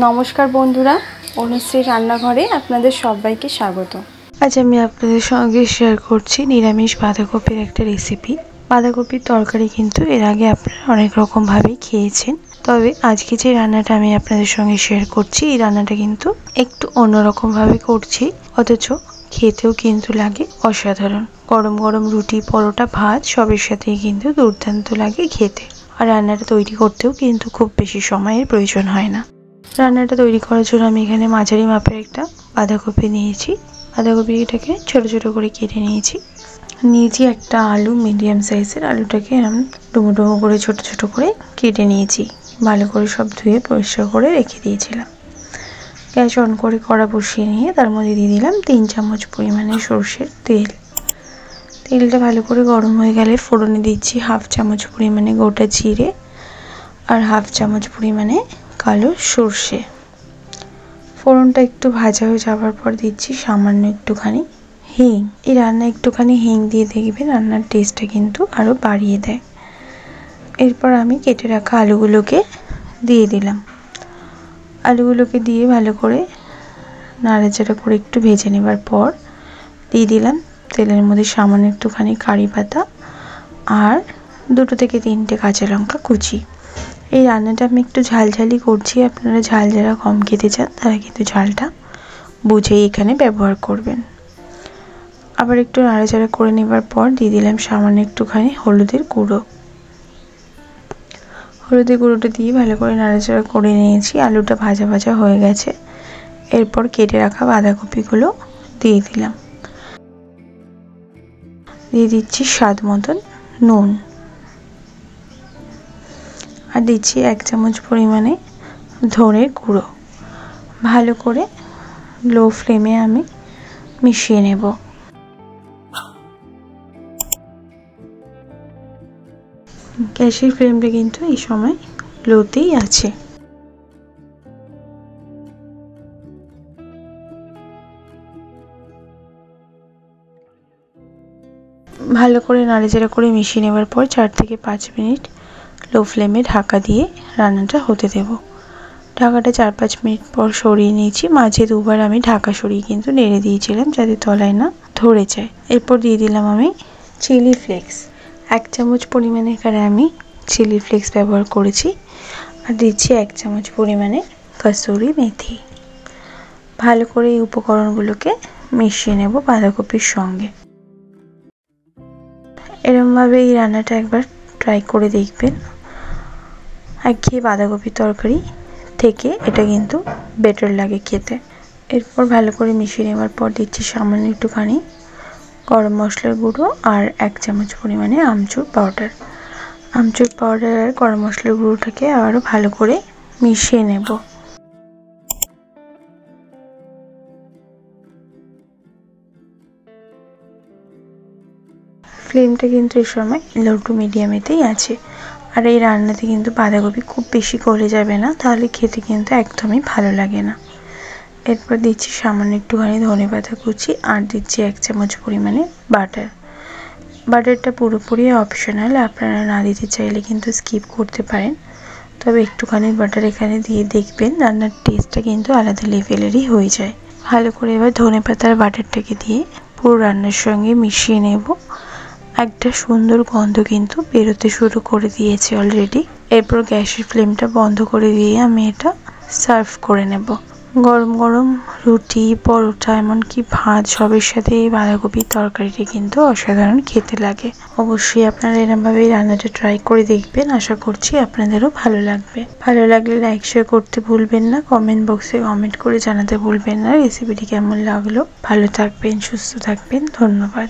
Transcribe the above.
নমস্কার বন্ধুরা, অনুশ্রী রান্নাঘরে আপনাদের সবাইকে স্বাগত। আজ আমি আপনাদের সঙ্গে শেয়ার করছি নিরামিষ বাঁধাকপির একটা রেসিপি। বাঁধাকপির তরকারি কিন্তু এর আগে আপনারা অনেক রকমভাবেই খেয়েছেন, তবে আজকে যে রান্নাটা আমি আপনাদের সঙ্গে শেয়ার করছি এই রান্নাটা কিন্তু একটু অন্যরকমভাবে করছি, অথচ খেতেও কিন্তু লাগে অসাধারণ। গরম গরম রুটি, পরোটা, ভাত সবের সাথেই কিন্তু দুর্দান্ত লাগে খেতে। আর রান্নাটা তৈরি করতেও কিন্তু খুব বেশি সময়ের প্রয়োজন হয় না। রান্নাটা তৈরি করার জন্য আমি এখানে মাঝারি মাপের একটা বাঁধাকপি নিয়েছি। বাঁধাকপিটাকে ছোট ছোট করে কেটে নিয়েছি একটা আলু, মিডিয়াম সাইজের আলুটাকে আমি ডুমো ডুমো করে ছোট ছোট করে কেটে নিয়েছি। ভালো করে সব ধুয়ে পরিষ্কার করে রেখে দিয়েছিলাম। গ্যাস অন করে কড়া বসিয়ে নিয়ে তার মধ্যে দিয়ে দিলাম 3 চামচ পরিমাণে সরষের তেল। তেলটা ভালো করে গরম হয়ে গেলে ফোড়নে দিচ্ছি 1/2 চামচ পরিমাণে গোটা জিরে আর 1/2 চামচ পরিমাণে কালো সর্ষে। ফোড়নটা একটু ভাজা হয়ে যাওয়ার পর দিচ্ছি সামান্য একটুখানি হিং। এই রান্না একটুখানি হিং দিয়ে দেখবেন রান্নার টেস্টটা কিন্তু আরও বাড়িয়ে দেয়। এরপর আমি কেটে রাখা আলুগুলোকে দিয়ে দিলাম। আলুগুলোকে দিয়ে ভালো করে নাড়াচাড়া করে একটু ভেজে নেবার পর দিয়ে দিলাম তেলের মধ্যে সামান্য একটুখানি কারি পাতা আর 2 থেকে 3টে কাঁচা লঙ্কা কুচি। এই রান্নাটা আমি একটু ঝালঝালি করছি, আপনারা ঝাল যারা কম খেতে চান তারা কিন্তু ঝালটা বুঝেই এখানে ব্যবহার করবেন। আবার একটু নাড়াচাড়া করে নেবার পর দিয়ে দিলাম সামান্য একটুখানি হলুদের গুঁড়ো। হলুদের গুঁড়োটা দিয়ে ভালো করে নাড়াচাড়া করে নিয়েছি। আলুটা ভাজা ভাজা হয়ে গেছে। এরপর কেটে রাখা বাঁধাকপিগুলো দিয়ে দিলাম। দিয়ে দিচ্ছি স্বাদ মতন নুন আর দিচ্ছি 1 চামচ পরিমাণে ধনের গুঁড়ো। ভালো করে লো ফ্লেমে আমি মিশিয়ে নেব। গ্যাসের ফ্লেমটা কিন্তু এই সময় লোতেই আছে। ভালো করে নাড়াচাড়া করে মিশিয়ে নেবার পর 4 থেকে 5 মিনিট লো ফ্লেমে ঢাকা দিয়ে রান্নাটা হতে দেব। ঢাকাটা 4-5 মিনিট পর সরিয়ে নিয়েছি। মাঝে দুবার আমি ঢাকা সরিয়ে কিন্তু নেড়ে দিয়েছিলাম যাতে তলায় না ধরে যায়। এরপর দিয়ে দিলাম আমি চিলি ফ্লেক্স। 1 চামচ পরিমাণে এখানে আমি চিলি ফ্লেক্স ব্যবহার করেছি আর দিচ্ছি 1 চামচ পরিমাণে কসুরি মেথি। ভালো করে এই উপকরণগুলোকে মিশিয়ে নেব বাঁধাকপির সঙ্গে। এরকমভাবে এই রান্নাটা একবার ট্রাই করে দেখবেন। একঘেয়ে বাঁধাকপির তরকারি থেকে এটা কিন্তু বেটার লাগে খেতে। এরপর ভালো করে মিশিয়ে নেওয়ার পর দিচ্ছি সামান্য একটুখানি গরম মশলার গুঁড়ো আর 1 চামচ পরিমাণে আমচুর পাউডার। আমচুর পাউডার আর গরম মশলার গুঁড়োটাকে আবারও ভালো করে মিশিয়ে নেব। ফ্লেমটা কিন্তু এই সময় লো টু মিডিয়ামেতেই আছে। আর এই রান্নাতে কিন্তু বাঁধাকপি খুব বেশি গলে যাবে না, তাহলে খেতে কিন্তু একদমই ভালো লাগে না। এরপর দিচ্ছি সামান্য একটুখানি ধনেপাতা কুচি আর দিচ্ছি 1 চামচ পরিমাণে বাটার। বাটারটা পুরোপুরি অপশনাল, আপনারা না দিতে চাইলে কিন্তু স্কিপ করতে পারেন, তবে একটুখানি বাটার এখানে দিয়ে দেখবেন রান্নার টেস্টটা কিন্তু আলাদা লেভেলেরই হয়ে যায়। ভালো করে এবার ধনেপাতার বাটারটাকে দিয়ে পুরো রান্নার সঙ্গে মিশিয়ে নেব। একটা সুন্দর গন্ধ কিন্তু বেরোতে শুরু করে দিয়েছে অলরেডি। এরপর গ্যাসের ফ্লেমটা বন্ধ করে দিয়ে আমি এটা সার্ভ করে নেব। গরম গরম রুটি, পরোটা, এমনকি ভাত সবের সাথে এই বাঁধাকপির তরকারিটা কিন্তু অসাধারণ খেতে লাগে। অবশ্যই আপনারা এরকমভাবে এই রান্নাটা ট্রাই করে দেখবেন। আশা করছি আপনাদেরও ভালো লাগবে। ভালো লাগলে লাইক শেয়ার করতে ভুলবেন না, কমেন্ট বক্সে কমেন্ট করে জানাতে ভুলবেন না রেসিপিটি কেমন লাগলো। ভালো থাকবেন, সুস্থ থাকবেন। ধন্যবাদ।